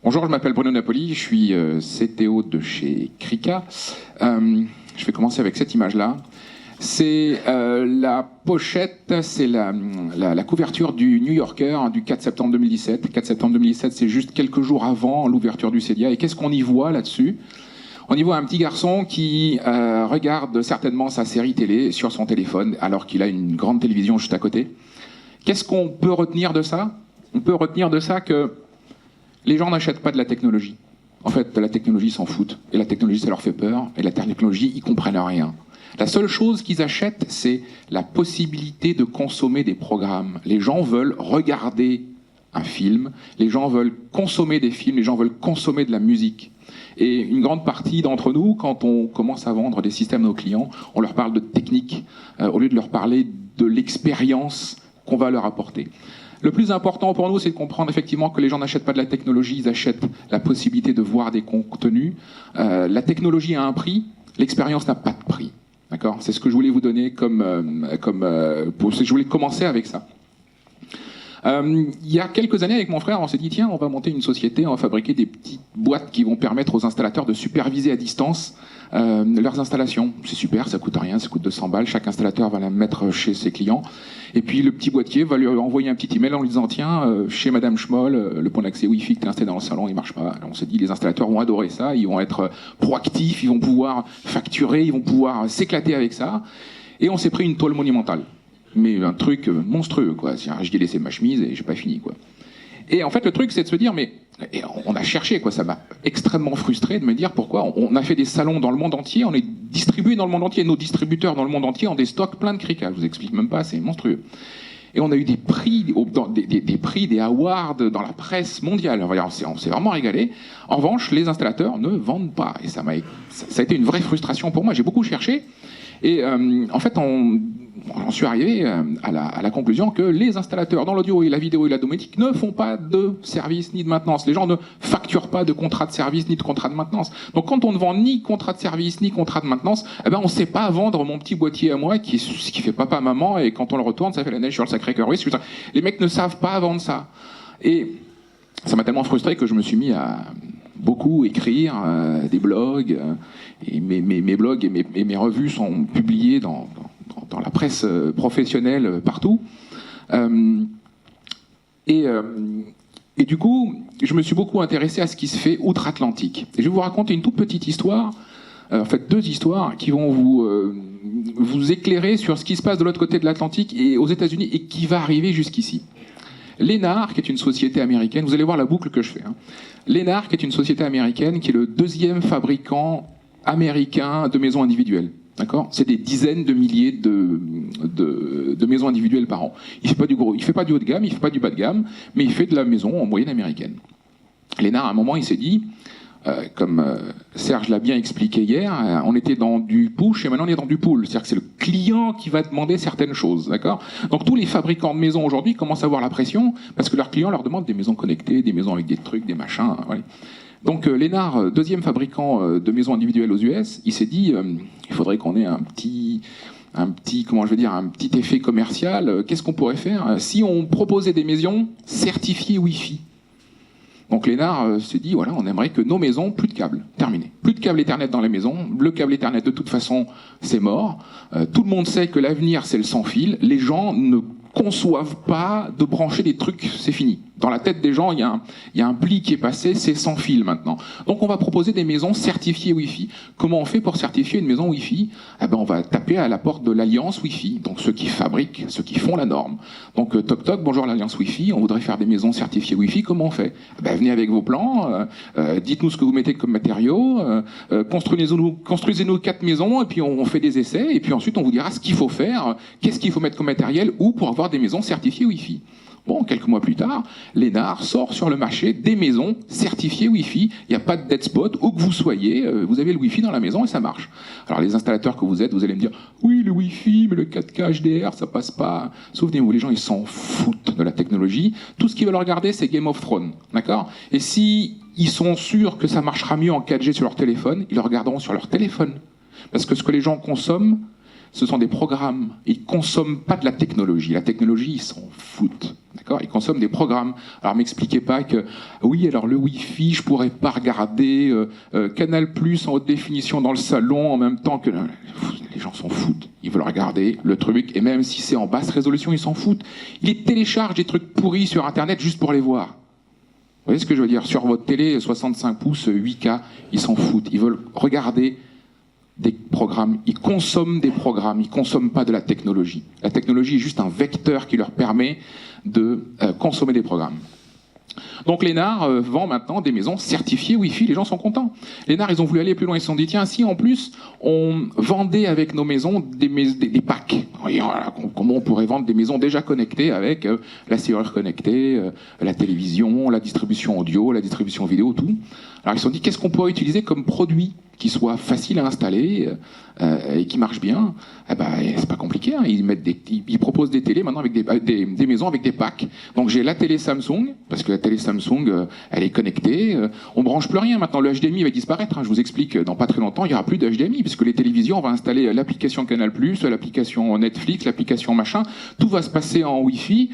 Bonjour, je m'appelle Bruno Napoli, je suis CTO de chez Krika. Je vais commencer avec cette image-là. C'est la pochette, c'est la couverture du New Yorker du 4 septembre 2017. 4 septembre 2017, c'est juste quelques jours avant l'ouverture du CEDIA. Et qu'est-ce qu'on y voit là-dessus ? On y voit un petit garçon qui regarde certainement sa série télé sur son téléphone, alors qu'il a une grande télévision juste à côté. Qu'est-ce qu'on peut retenir de ça ? On peut retenir de ça que les gens n'achètent pas de la technologie. En fait, de la technologie, ils s'en foutent. Et la technologie, ça leur fait peur. Et la technologie, ils comprennent rien. La seule chose qu'ils achètent, c'est la possibilité de consommer des programmes. Les gens veulent regarder un film, les gens veulent consommer des films, les gens veulent consommer de la musique. Et une grande partie d'entre nous, quand on commence à vendre des systèmes à nos clients, on leur parle de technique, au lieu de leur parler de l'expérience qu'on va leur apporter. Le plus important pour nous, c'est de comprendre effectivement que les gens n'achètent pas de la technologie, ils achètent la possibilité de voir des contenus. La technologie a un prix, l'expérience n'a pas de prix. D'accord ? C'est ce que je voulais vous donner je voulais commencer avec ça. Il y a quelques années, avec mon frère, on s'est dit, tiens, on va monter une société, on va fabriquer des petites boîtes qui vont permettre aux installateurs de superviser à distance leurs installations. C'est super, ça coûte rien, ça coûte 200 balles, chaque installateur va la mettre chez ses clients. Et puis le petit boîtier va lui envoyer un petit email en lui disant, tiens, chez Madame Schmoll, le point d'accès Wi-Fi que tu as installé dans le salon, il marche pas. Alors on s'est dit, les installateurs vont adorer ça, ils vont être proactifs, ils vont pouvoir facturer, ils vont pouvoir s'éclater avec ça. Et on s'est pris une tôle monumentale. Mais un truc monstrueux, quoi. J'ai laissé ma chemise et j'ai pas fini, quoi. Et en fait, le truc, c'est de se dire, et on a cherché, quoi. Ça m'a extrêmement frustré de me dire pourquoi. On a fait des salons dans le monde entier, on est distribué dans le monde entier. Nos distributeurs dans le monde entier ont des stocks pleins de Krika. Je vous explique même pas, c'est monstrueux. Et on a eu des prix, des awards dans la presse mondiale. On s'est vraiment régalé. En revanche, les installateurs ne vendent pas. Et ça a été une vraie frustration pour moi. J'ai beaucoup cherché. Et en fait, j'en suis arrivé à la conclusion que les installateurs dans l'audio et la vidéo et la domotique ne font pas de service ni de maintenance. Les gens ne facturent pas de contrat de service ni de contrat de maintenance. Donc quand on ne vend ni contrat de service ni contrat de maintenance, on ne sait pas vendre mon petit boîtier à moi qui fait papa-maman et quand on le retourne, ça fait la neige sur le Sacré-Cœur. Oui, les mecs ne savent pas vendre ça. Et ça m'a tellement frustré que je me suis mis à beaucoup écrire des blogs. Et mes blogs et mes revues sont publiées dans la presse professionnelle partout. Et du coup, je me suis beaucoup intéressé à ce qui se fait outre-Atlantique. Et je vais vous raconter une toute petite histoire, en fait 2 histoires qui vont vous éclairer sur ce qui se passe de l'autre côté de l'Atlantique et aux États-Unis et qui va arriver jusqu'ici. Lennar, qui est une société américaine, vous allez voir la boucle que je fais. Lennar, qui est une société américaine, qui est le 2e fabricant américain de maisons individuelles. D'accord ? C'est des dizaines de milliers de maisons individuelles par an. Il fait pas du haut de gamme, il fait pas du bas de gamme, mais il fait de la maison en moyenne américaine. Lennar, à un moment, il s'est dit, comme Serge l'a bien expliqué hier, on était dans du push et maintenant on est dans du pull. C'est-à-dire que c'est le client qui va demander certaines choses, d'accord ? Donc tous les fabricants de maisons aujourd'hui commencent à avoir la pression parce que leurs clients leur demandent des maisons connectées, des maisons avec des trucs, des machins, voilà. Donc Lennar, 2e fabricant de maisons individuelles aux US, il s'est dit, il faudrait qu'on ait un petit effet commercial. Qu'est-ce qu'on pourrait faire si on proposait des maisons certifiées Wi-Fi ? Donc Lennar s'est dit, voilà, on aimerait que nos maisons, plus de câbles, terminé. Plus de câbles Ethernet dans les maisons, le câble Ethernet de toute façon, c'est mort. Tout le monde sait que l'avenir, c'est le sans fil. Les gens ne conçoivent pas de brancher des trucs, c'est fini. Dans la tête des gens, il y a un pli qui est passé, c'est sans fil maintenant. Donc on va proposer des maisons certifiées Wi-Fi. Comment on fait pour certifier une maison Wi-Fi ? On va taper à la porte de l'Alliance Wi-Fi, donc ceux qui fabriquent, ceux qui font la norme. Donc toc toc, bonjour l'Alliance Wi-Fi, on voudrait faire des maisons certifiées Wi-Fi, comment on fait ? Venez avec vos plans, dites-nous ce que vous mettez comme matériaux, construisez-nous 4 maisons, et puis on fait des essais, et puis ensuite on vous dira ce qu'il faut faire, qu'est-ce qu'il faut mettre comme matériel, ou pour avoir des maisons certifiées Wi-Fi. Bon, quelques mois plus tard, Lennar sort sur le marché des maisons certifiées Wi-Fi. Il n'y a pas de dead spot, où que vous soyez, vous avez le Wi-Fi dans la maison et ça marche. Alors les installateurs que vous êtes, vous allez me dire « Oui, le Wi-Fi, mais le 4K HDR, ça passe pas. » Souvenez-vous, les gens, ils s'en foutent de la technologie. Tout ce qu'ils veulent regarder, c'est Game of Thrones. D'accord ? Et si ils sont sûrs que ça marchera mieux en 4G sur leur téléphone, ils le regarderont sur leur téléphone. Parce que ce que les gens consomment, ce sont des programmes. Ils ne consomment pas de la technologie. La technologie, ils s'en foutent. D'accord ? Ils consomment des programmes. Alors, m'expliquez pas que, oui, alors le Wi-Fi, je pourrais pas regarder Canal+ en haute définition dans le salon en même temps que... Les gens s'en foutent. Ils veulent regarder le truc, et même si c'est en basse résolution, ils s'en foutent. Ils téléchargent des trucs pourris sur Internet juste pour les voir. Vous voyez ce que je veux dire ? Sur votre télé, 65 pouces, 8K, ils s'en foutent. Ils veulent regarder des programmes. Ils consomment des programmes. Ils ne consomment pas de la technologie. La technologie est juste un vecteur qui leur permet de consommer des programmes. Donc Lénard vend maintenant des maisons certifiées Wi-Fi, les gens sont contents. Lénard, ils ont voulu aller plus loin, ils se sont dit, tiens, si en plus on vendait avec nos maisons des packs. Oui, voilà, comment on pourrait vendre des maisons déjà connectées avec la serrure connectée, la télévision, la distribution audio, la distribution vidéo, tout. Alors ils se sont dit, qu'est-ce qu'on pourrait utiliser comme produit qui soit facile à installer et qui marche bien? Eh ben, c'est pas compliqué, hein. Ils proposent des télés maintenant avec des maisons avec des packs. Donc j'ai la télé Samsung, parce que la télé Samsung, elle est connectée. On branche plus rien maintenant. Le HDMI va disparaître. Hein. Je vous explique, dans pas très longtemps, il y aura plus de HDMI, puisque les télévisions, on va installer l'application Canal+, l'application Netflix, l'application machin. Tout va se passer en Wi-Fi.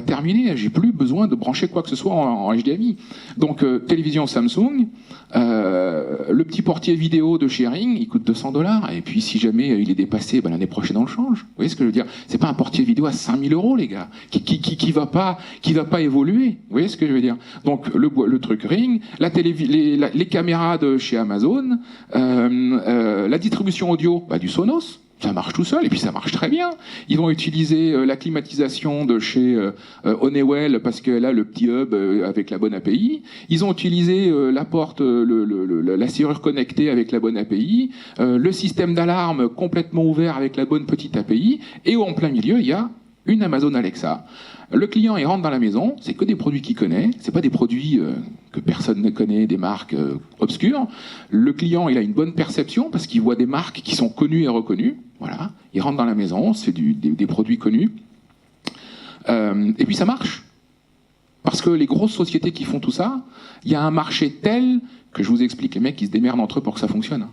Terminé. J'ai plus besoin de brancher quoi que ce soit en HDMI. Donc télévision Samsung. Le petit portier vidéo de Sharing, il coûte $200. Et puis, si jamais il est dépassé, ben, l'année prochaine, on le change. Vous voyez ce que je veux dire? C'est pas un portier vidéo à 5000 €, les gars, qui va pas évoluer. Vous voyez ce que je veux dire? Donc, le truc Ring, les caméras de chez Amazon, la distribution audio, bah, du Sonos. Ça marche tout seul, et puis ça marche très bien. Ils vont utiliser la climatisation de chez Honeywell, parce qu'elle a le petit hub avec la bonne API. Ils ont utilisé la porte, la serrure connectée avec la bonne API, le système d'alarme complètement ouvert avec la bonne petite API, et en plein milieu, il y a une Amazon Alexa. Le client, il rentre dans la maison, c'est que des produits qu'il connaît, c'est pas des produits que personne ne connaît, des marques obscures. Le client, il a une bonne perception parce qu'il voit des marques qui sont connues et reconnues. Voilà, il rentre dans la maison, c'est des produits connus. Et puis ça marche. Parce que les grosses sociétés qui font tout ça, il y a un marché tel que je vous explique, les mecs, ils se démerdent entre eux pour que ça fonctionne.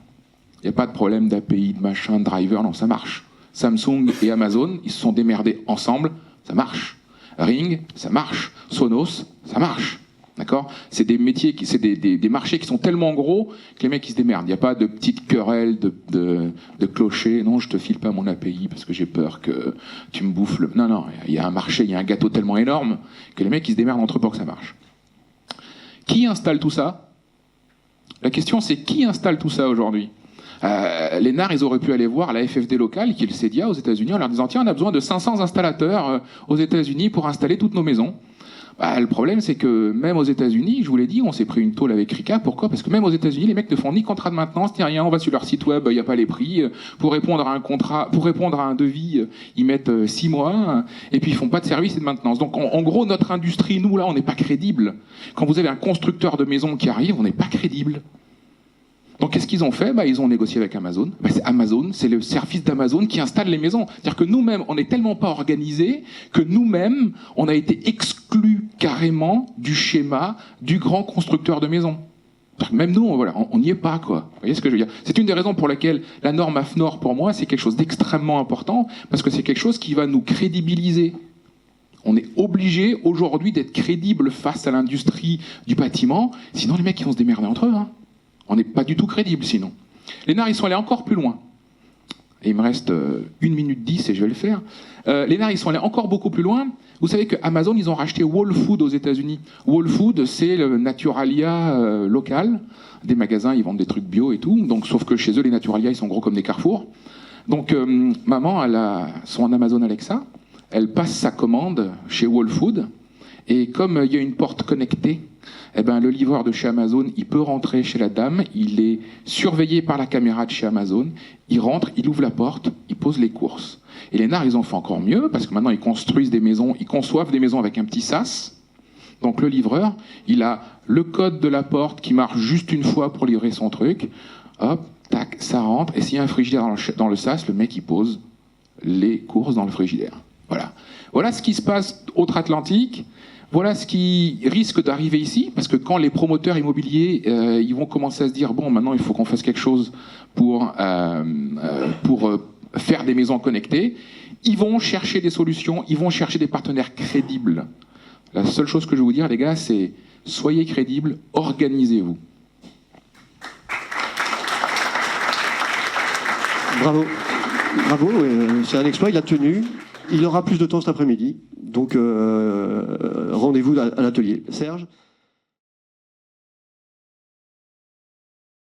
Il n'y a pas de problème d'API, de machin, de driver, non, ça marche. Samsung et Amazon, ils se sont démerdés ensemble, ça marche. Ring, ça marche. Sonos, ça marche. D'accord ? C'est des métiers, c'est des marchés qui sont tellement gros que les mecs ils se démerdent. Il n'y a pas de petites querelles de clochers. Non, je te file pas mon API parce que j'ai peur que tu me bouffes le... Non, non, il y a un marché, il y a un gâteau tellement énorme que les mecs ils se démerdent entre eux pour que ça marche. Qui installe tout ça ? La question c'est qui installe tout ça aujourd'hui ? Lénard, ils auraient pu aller voir la FFD locale, qui est le CEDIA aux États-Unis, en leur disant tiens, on a besoin de 500 installateurs aux États-Unis pour installer toutes nos maisons. Bah, le problème, c'est que même aux États-Unis, je vous l'ai dit, on s'est pris une tôle avec Rika. Pourquoi ? Parce que même aux États-Unis, les mecs ne font ni contrat de maintenance, ni rien. On va sur leur site web, il n'y a pas les prix. Pour répondre à un contrat, pour répondre à un devis, ils mettent 6 mois, et puis ils font pas de service et de maintenance. Donc, en gros, notre industrie, nous là, on n'est pas crédible. Quand vous avez un constructeur de maisons qui arrive, on n'est pas crédible. Donc, qu'est-ce qu'ils ont fait ? Bah, ils ont négocié avec Amazon. Bah, c'est Amazon, c'est le service d'Amazon qui installe les maisons. C'est-à-dire que nous-mêmes, on n'est tellement pas organisés que nous-mêmes, on a été exclus carrément du schéma du grand constructeur de maisons. Même nous, voilà, on n'y est pas, quoi. Vous voyez ce que je veux dire ? C'est une des raisons pour lesquelles la norme AFNOR, pour moi, c'est quelque chose d'extrêmement important, parce que c'est quelque chose qui va nous crédibiliser. On est obligé aujourd'hui d'être crédible face à l'industrie du bâtiment, sinon les mecs ils vont se démerder entre eux, hein. On n'est pas du tout crédible sinon. Lénard, ils sont allés encore plus loin. Et il me reste 1 minute 10 et je vais le faire. Lénard, ils sont allés encore beaucoup plus loin. Vous savez qu'Amazon, ils ont racheté Whole Food aux États-Unis. Whole Food, c'est le Naturalia local. Des magasins, ils vendent des trucs bio et tout. Donc, sauf que chez eux, les Naturalia, ils sont gros comme des Carrefour. Donc, maman, elle a son Amazon Alexa. Elle passe sa commande chez Whole Food. Et comme il y a une porte connectée, eh ben, le livreur de chez Amazon, il peut rentrer chez la dame, il est surveillé par la caméra de chez Amazon, il rentre, il ouvre la porte, il pose les courses. Et les nards, ils ont fait encore mieux, parce que maintenant, ils construisent des maisons, ils conçoivent des maisons avec un petit sas. Donc le livreur, il a le code de la porte qui marche juste une fois pour livrer son truc. Hop, tac, ça rentre. Et s'il y a un frigidaire dans le sas, le mec, il pose les courses dans le frigidaire. Voilà. Voilà ce qui se passe outre-Atlantique. Voilà ce qui risque d'arriver ici, parce que quand les promoteurs immobiliers ils vont commencer à se dire bon, maintenant il faut qu'on fasse quelque chose pour faire des maisons connectées. Ils vont chercher des solutions, ils vont chercher des partenaires crédibles. La seule chose que je vais vous dire, les gars, c'est soyez crédibles, organisez-vous. Bravo. Bravo, c'est un exploit, il a tenu. Il aura plus de temps cet après-midi. Donc, rendez-vous à l'atelier. Serge ?